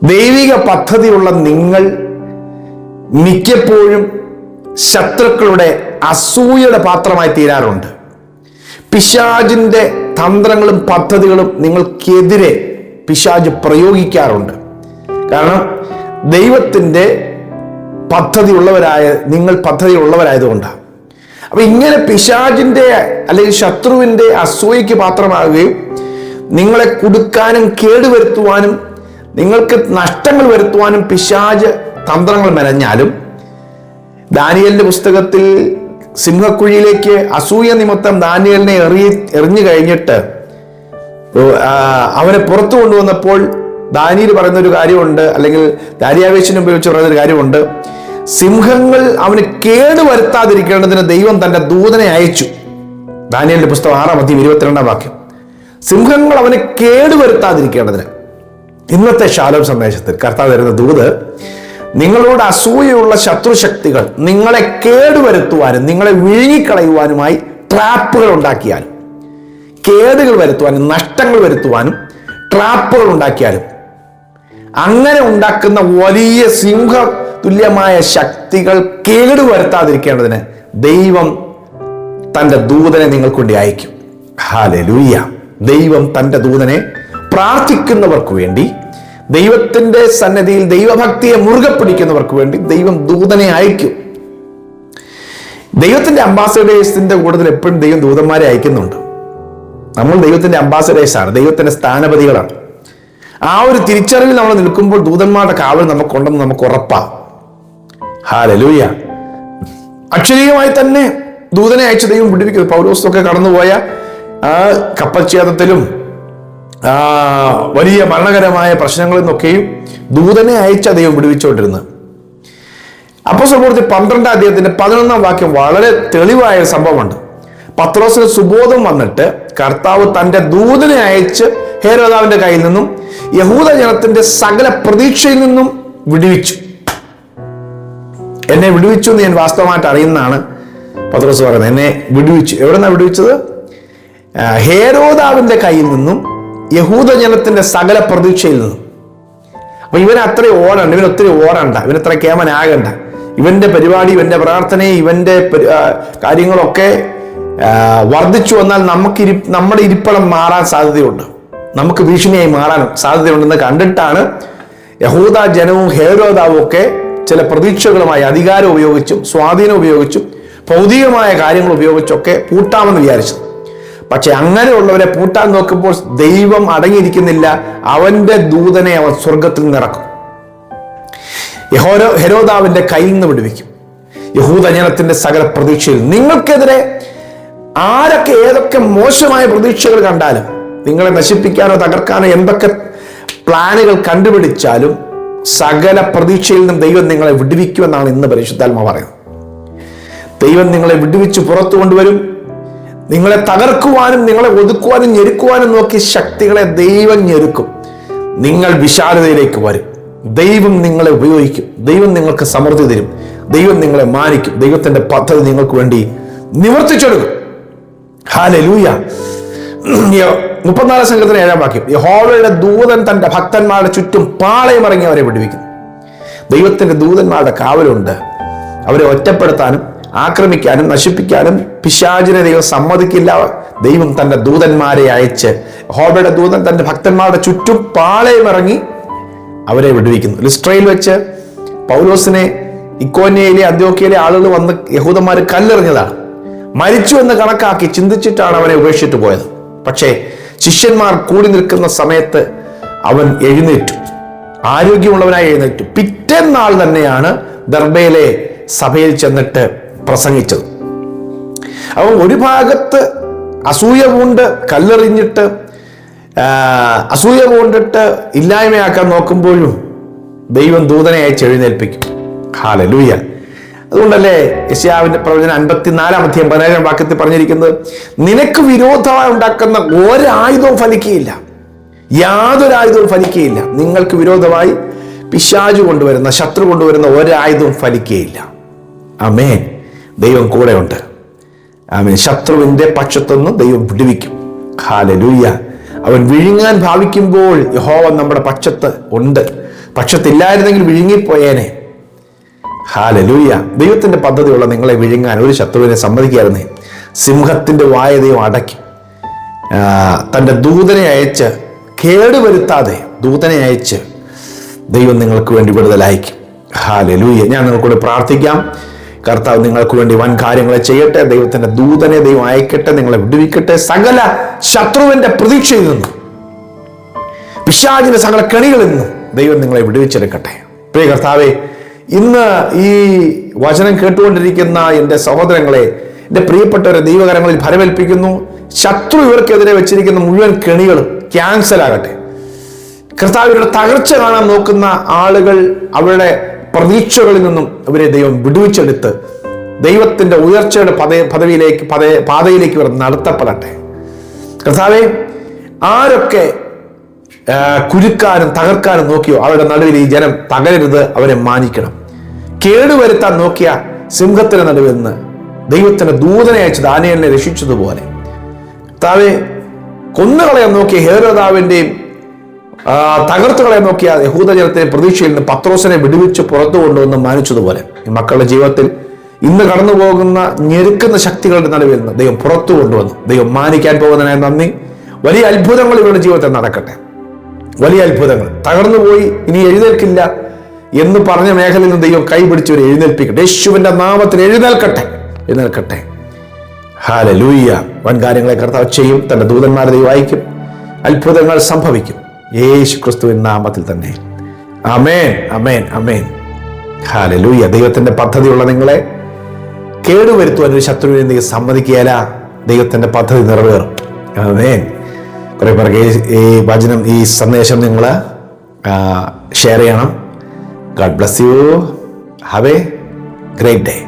ദൈവിക പദ്ധതിയുള്ള നിങ്ങൾ മിക്കപ്പോഴും ശത്രുക്കളുടെ അസൂയയുടെ പാത്രമായി തീരാറുണ്ട്. പിശാചിന്റെ തന്ത്രങ്ങളും പദ്ധതികളും നിങ്ങൾക്കെതിരെ പിശാച് പ്രയോഗിക്കാറുണ്ട്. കാരണം ദൈവത്തിൻ്റെ നിങ്ങൾ പദ്ധതി ഉള്ളവരായതുകൊണ്ടാണ്. അപ്പൊ ഇങ്ങനെ പിശാചിന്റെ അല്ലെങ്കിൽ ശത്രുവിന്റെ അസൂയയ്ക്ക് പാത്രമാകുകയും നിങ്ങളെ കുടുക്കാനും കേടുവരുത്തുവാനും നിങ്ങൾക്ക് നഷ്ടങ്ങൾ വരുത്തുവാനും പിശാച് തന്ത്രങ്ങൾ മെനഞ്ഞാലും, ദാനിയേലിന്റെ പുസ്തകത്തിൽ സിംഹക്കുഴിയിലേക്ക് അസൂയ നിമിത്തം ദാനിയേലിനെ എറിഞ്ഞു കഴിഞ്ഞിട്ട് അവനെ പുറത്തു കൊണ്ടുവന്നപ്പോൾ ദാനിയേൽ പറയുന്ന ഒരു കാര്യമുണ്ട്, അല്ലെങ്കിൽ ദാരിയാവേശിനെ ഉപയോഗിച്ച് പറയുന്ന ഒരു കാര്യമുണ്ട്. സിംഹങ്ങൾ അവന് കേടുവരുത്താതിരിക്കേണ്ടതിന് ദൈവം തന്റെ ദൂതനെ അയച്ചു. ദാനിയേലിന്റെ പുസ്തകം 6:22 സിംഹങ്ങൾ അവന് കേടുവരുത്താതിരിക്കേണ്ടതിന്. ഇന്നത്തെ ശാലോം സന്ദേശത്തിൽ കർത്താവ് തരുന്ന ദൂത്, നിങ്ങളോട് അസൂയുള്ള ശത്രുശക്തികൾ നിങ്ങളെ കേടുവരുത്തുവാനും നിങ്ങളെ വിഴുങ്ങിക്കളയുവാനുമായി ട്രാപ്പുകൾ ഉണ്ടാക്കിയാലും, കേടുകൾ വരുത്തുവാനും നഷ്ടങ്ങൾ വരുത്തുവാനും ട്രാപ്പുകൾ ഉണ്ടാക്കിയാലും, അങ്ങനെ ഉണ്ടാക്കുന്ന വലിയ സിംഹ തുല്യമായ ശക്തികൾ കേടുവരുത്താതിരിക്കേണ്ടതിന് ദൈവം തൻ്റെ ദൂതനെ നിങ്ങൾക്ക് വേണ്ടി അയക്കും. ഹല്ലേലൂയ. ദൈവം തൻ്റെ ദൂതനെ പ്രാർത്ഥിക്കുന്നവർക്ക് വേണ്ടി, ദൈവത്തിൻ്റെ സന്നിധിയിൽ ദൈവഭക്തിയെ മുറുകെ പിടിക്കുന്നവർക്ക് വേണ്ടി ദൈവം ദൂതനെ അയക്കും. ദൈവത്തിൻ്റെ അംബാസഡേഴ്സിന്റെ കൂട്ടത്തിൽ എപ്പോഴും ദൈവം ദൂതന്മാരെ അയക്കുന്നുണ്ട്. നമ്മൾ ദൈവത്തിൻ്റെ അംബാസഡേഴ്സാണ്, ദൈവത്തിൻ്റെ സ്ഥാനപതികളാണ്. ആ ഒരു തിരിച്ചറിവിൽ നമ്മൾ നിൽക്കുമ്പോൾ ദൂതന്മാരുടെ കാവൽ നമുക്കുണ്ടെന്ന് നമുക്ക് ഉറപ്പാണ്. ഹല്ലേലൂയ. അക്ഷരീയമായി തന്നെ ദൂതനെ അയച്ച ദൈവം വിടുവിക്കുന്നു. പൗലോസൊക്കെ കടന്നുപോയ ആ കപ്പൽഛേദത്തിലും വലിയ മരണകരമായ പ്രശ്നങ്ങളിൽ നിന്നൊക്കെയും ദൂതനെ അയച്ച ദൈവം വിടുവിച്ചുകൊണ്ടിരുന്നത്. അപ്പോസ്തലപ്രവൃത്തി 12:11 വളരെ തെളിവായ സംഭവമുണ്ട്. പത്രോസിന് സുബോധം വന്നിട്ട് കർത്താവ് തൻ്റെ ദൂതനെ അയച്ച് ഹേരോദാവിന്റെ കയ്യിൽ നിന്നും യഹൂദ ജനത്തിന്റെ സകല പ്രതീക്ഷയിൽ നിന്നും വിടുവിച്ചു. എന്നെ വിടുവിച്ചു എന്ന് ഞാൻ വാസ്തവമായിട്ട് അറിയുന്നതാണ് പത്രോസ് പറയുന്നത്. എന്നെ വിടുവിച്ചു. എവിടെന്നാണ് വിടുവിച്ചത്? ഹേരോദാവിന്റെ കയ്യിൽ നിന്നും യഹൂദ ജനത്തിന്റെ സകല പ്രതീക്ഷയിൽ നിന്നും. അപ്പൊ ഇവന് അത്രയും ഓടണ്ട, ഇവനൊത്തിരി ഓടണ്ട, ഇവനത്ര കേമനാകണ്ട. ഇവന്റെ പരിപാടി, ഇവന്റെ പ്രാർത്ഥന, ഇവന്റെ കാര്യങ്ങളൊക്കെ വർദ്ധിച്ചു വന്നാൽ നമ്മുടെ ഇരിപ്പിടം മാറാൻ സാധ്യതയുണ്ട്, നമുക്ക് ഭീഷണിയായി മാറാൻ സാധ്യതയുണ്ടെന്ന് കണ്ടിട്ടാണ് യഹൂദ ജനവും ഹേരോദാവും ഒക്കെ ചില പ്രതീക്ഷകളുമായി അധികാരം ഉപയോഗിച്ചും സ്വാധീനം ഉപയോഗിച്ചും ഭൗതികമായ കാര്യങ്ങൾ ഉപയോഗിച്ചൊക്കെ പൂട്ടാമെന്ന് വിചാരിച്ചത്. പക്ഷെ അങ്ങനെയുള്ളവരെ പൂട്ടാൻ നോക്കുമ്പോൾ ദൈവം അടങ്ങിയിരിക്കുന്നില്ല. അവന്റെ ദൂതനെ അവൻ സ്വർഗത്തിൽ നിന്നിറക്കും, ഹെരോദാവിന്റെ കയ്യിൽ നിന്ന് വിടുവിക്കും. യഹൂദ ജനത്തിന്റെ സകല പ്രതീക്ഷയിൽ നിങ്ങൾക്കെതിരെ ആരൊക്കെ ഏതൊക്കെ മോശമായ പ്രതീക്ഷകൾ കണ്ടാലും, നിങ്ങളെ നശിപ്പിക്കാനോ തകർക്കാനോ എന്തൊക്കെ പ്ലാനുകൾ കണ്ടുപിടിച്ചാലും സകല പ്രതീക്ഷയിൽ നിന്നും ദൈവം നിങ്ങളെ വിടുവിക്കുമെന്നാണ് ഇന്ന് പരിശുദ്ധാത്മാവ് പറയുന്നത്. ദൈവം നിങ്ങളെ വിടുവിച്ച് പുറത്തു കൊണ്ടുവരും. നിങ്ങളെ തകർക്കുവാനും നിങ്ങളെ ഒതുക്കുവാനും ഞെരുക്കുവാനും നോക്കി ശക്തികളെ ദൈവം ഞെരുക്കും. നിങ്ങൾ വിശാലതയിലേക്ക് വരും. ദൈവം നിങ്ങളെ ഉപയോഗിക്കും. ദൈവം നിങ്ങൾക്ക് സമൃദ്ധി തരും. ദൈവം നിങ്ങളെ മാനിക്കും. ദൈവത്തിന്റെ പദ്ധതി നിങ്ങൾക്ക് വേണ്ടി നിവർത്തിച്ചെടുക്കും. ഹല്ലേലൂയ. 34 സംഘത്തിന് 7 യഹോവയുടെ ദൂതൻ തന്റെ ഭക്തന്മാരുടെ ചുറ്റും പാളയമിറങ്ങി അവരെ വിടുവിക്കുന്നു. ദൈവത്തിന്റെ ദൂതന്മാരുടെ കാവലുണ്ട്. അവരെ ഒറ്റപ്പെടുത്താനും ആക്രമിക്കാനും നശിപ്പിക്കാനും പിശാചിനെ ദൈവം സമ്മതിക്കില്ല. ദൈവം തന്റെ ദൂതന്മാരെ അയച്ച്, യഹോവയുടെ ദൂതൻ തന്റെ ഭക്തന്മാരുടെ ചുറ്റും പാളയമിറങ്ങി അവരെ വിടുവിക്കുന്നു. ലിസ്ട്രയിൽ വെച്ച് പൗലോസിനെ ഇക്കോന്യയിലെ അന്ത്യോക്യയിലെ ആളുകൾ വന്ന് യഹൂദന്മാർ കല്ലെറിഞ്ഞതാണ്. മരിച്ചു എന്ന് കണക്കാക്കി ചിന്തിച്ചിട്ടാണ് അവനെ ഉപേക്ഷിച്ചിട്ട് പോയത്. പക്ഷേ ശിഷ്യന്മാർ കൂടി നിൽക്കുന്ന സമയത്ത് അവൻ എഴുന്നേറ്റു, ആരോഗ്യമുള്ളവനായി എഴുന്നേറ്റു. പിറ്റേന്നാൾ തന്നെയാണ് ദർബയിലെ സഭയിൽ ചെന്നിട്ട് പ്രസംഗിച്ചത്. അവൻ ഒരു ഭാഗത്ത് അസൂയ പൂണ്ട് കല്ലെറിഞ്ഞിട്ട് അസൂയ പൂണ്ടിട്ട് ഇല്ലായ്മയാക്കാൻ നോക്കുമ്പോഴും ദൈവം ദൂതനെ അയച്ച് എഴുന്നേൽപ്പിക്കും. ഹല്ലേലൂയ. അതുകൊണ്ടല്ലേ യെശയ്യാവിന്റെ പ്രവചനം 54:17 പറഞ്ഞിരിക്കുന്നത്, നിനക്ക് വിരോധമായി ഉണ്ടാക്കുന്ന ഒരായുധവും ഫലിക്കുകയില്ല, യാതൊരു ആയുധവും ഫലിക്കുകയില്ല. നിങ്ങൾക്ക് വിരോധമായി പിശാച് കൊണ്ടുവരുന്ന, ശത്രു കൊണ്ടുവരുന്ന ഒരായുധവും ഫലിക്കുകയില്ല. ആമേൻ. ദൈവം കൂടെയുണ്ട്. ആമേൻ. ശത്രുവിന്റെ പക്ഷത്തുനിന്ന് ദൈവം വിടുവിക്കും. ഹല്ലേലൂയ. അവൻ വിഴുങ്ങാൻ ഭാവിക്കുമ്പോൾ യഹോവ നമ്മുടെ പക്ഷത്ത് ഉണ്ട്. പക്ഷത്തില്ലായിരുന്നെങ്കിൽ വിഴുങ്ങിപ്പോയേനെ. ഹല്ലേലൂയ. ദൈവത്തിന്റെ പദ്ധതിയുള്ള നിങ്ങളെ വിഴുങ്ങാൻ ഒരു ശത്രുവിനെ സമ്മതിക്കായിരുന്നേ. സിംഹത്തിന്റെ വായ ദൈവം അടക്കി, തൻ്റെ ദൂതനെ അയച്ച്, കേടുവരുത്താതെ ദൂതനെ അയച്ച് ദൈവം നിങ്ങൾക്ക് വേണ്ടി വിടുതലയക്കും. ഹല്ലേലൂയ. ഞാൻ നിങ്ങൾക്കൂടെ പ്രാർത്ഥിക്കാം. കർത്താവ് നിങ്ങൾക്ക് വേണ്ടി വൻ കാര്യങ്ങളെ ചെയ്യട്ടെ. ദൈവത്തിന്റെ ദൂതനെ ദൈവം അയക്കട്ടെ, നിങ്ങളെ വിടുവിക്കട്ടെ സകല ശത്രുവിന്റെ പ്രതീക്ഷയിൽ നിന്നും, പിശാചിന്റെ സകല കെണികളിൽ നിന്നും ദൈവം നിങ്ങളെ വിടുവിച്ചെടുക്കട്ടെ. പ്രിയ കർത്താവേ, ഇന്ന് ഈ വചനം കേട്ടുകൊണ്ടിരിക്കുന്ന എൻ്റെ സഹോദരങ്ങളെ, എൻ്റെ പ്രിയപ്പെട്ടവരെ ദൈവകരങ്ങളിൽ ഫലമേൽപ്പിക്കുന്നു. ശത്രു ഇവർക്കെതിരെ വെച്ചിരിക്കുന്ന മുഴുവൻ കെണികളും ക്യാൻസൽ ആകട്ടെ. കർത്താവിന്റെ തകർച്ച കാണാൻ നോക്കുന്ന ആളുകൾ അവരുടെ പ്രതീക്ഷകളിൽ നിന്നും ഇവരെ ദൈവം വിടുവിച്ചെടുത്ത് ദൈവത്തിന്റെ ഉയർച്ചയുടെ പാതയിലേക്ക് ഇവർ നടത്തപ്പെടട്ടെ. കർത്താവേ, ആരൊക്കെ കുരുക്കാനും തകർക്കാനും നോക്കിയോ അവരുടെ നടുവിൽ ഈ ജനം തകരരുത്, അവരെ മാനിക്കണം. കേടുവരുത്താൻ നോക്കിയ സിംഹത്തിന്റെ നടുവിൽ നിന്ന് ദൈവത്തിന്റെ ദൂതനെ അയച്ച് ദാനിയേലിനെ രക്ഷിച്ചതുപോലെ, കർത്താവേ, കൊന്നുകളയാൻ നോക്കിയ ഹേരോദാവിന്റെയും തകർത്തുകളയാൻ നോക്കിയ യഹൂദ ജനത്തെ പ്രതീക്ഷയിൽ നിന്ന് പത്രോസിനെ വിടുവിച്ച് പുറത്തു കൊണ്ടുവന്ന് മാനിച്ചതുപോലെ ഈ മക്കളുടെ ജീവിതത്തിൽ ഇന്ന് കടന്നു പോകുന്ന ഞെരുക്കുന്ന ശക്തികളുടെ നടുവിൽ നിന്ന് ദൈവം പുറത്തു കൊണ്ടുവന്നു ദൈവം മാനിക്കാൻ പോകുന്നതിനായി നന്ദി. വലിയ അത്ഭുതങ്ങൾ ഇവരുടെ ജീവിതത്തിൽ നടക്കട്ടെ. വലിയ അത്ഭുതങ്ങൾ. തകർന്നുപോയി ഇനി എഴുന്നേൽക്കില്ല എന്ന് പറഞ്ഞ മേഖലയിൽ നിന്ന് ദൈവം കൈപിടിച്ചവരെ എഴുന്നേൽപ്പിക്കട്ടെ. യേശുവിന്റെ നാമത്തിൽ എഴുന്നേൽക്കട്ടെ. ഹല്ലേലൂയ. വൻ കാര്യങ്ങളെ കർത്താവ് ചെയ്യും. തന്റെ ദൂതന്മാരെ ദൈവം അയക്കും. അത്ഭുതങ്ങൾ സംഭവിക്കും. യേശു ക്രിസ്തുവിൻ നാമത്തിൽ തന്നെ. ആമേൻ, ആമേൻ, ആമേൻ. ഹല്ലേലൂയ. ദൈവത്തിന്റെ പദ്ധതിയുള്ള നിങ്ങളെ കേടുവരുത്തുവാൻ ഒരു ശത്രുവിനെ നീ സമ്മതിക്കുകയില്ല. ദൈവത്തിന്റെ പദ്ധതി നിറവേറും. ആമേൻ. കുറെ പേർക്ക് ഈ വചനം, ഈ സന്ദേശം നിങ്ങൾ ഷെയർ ചെയ്യണം. God bless you. Have a great day.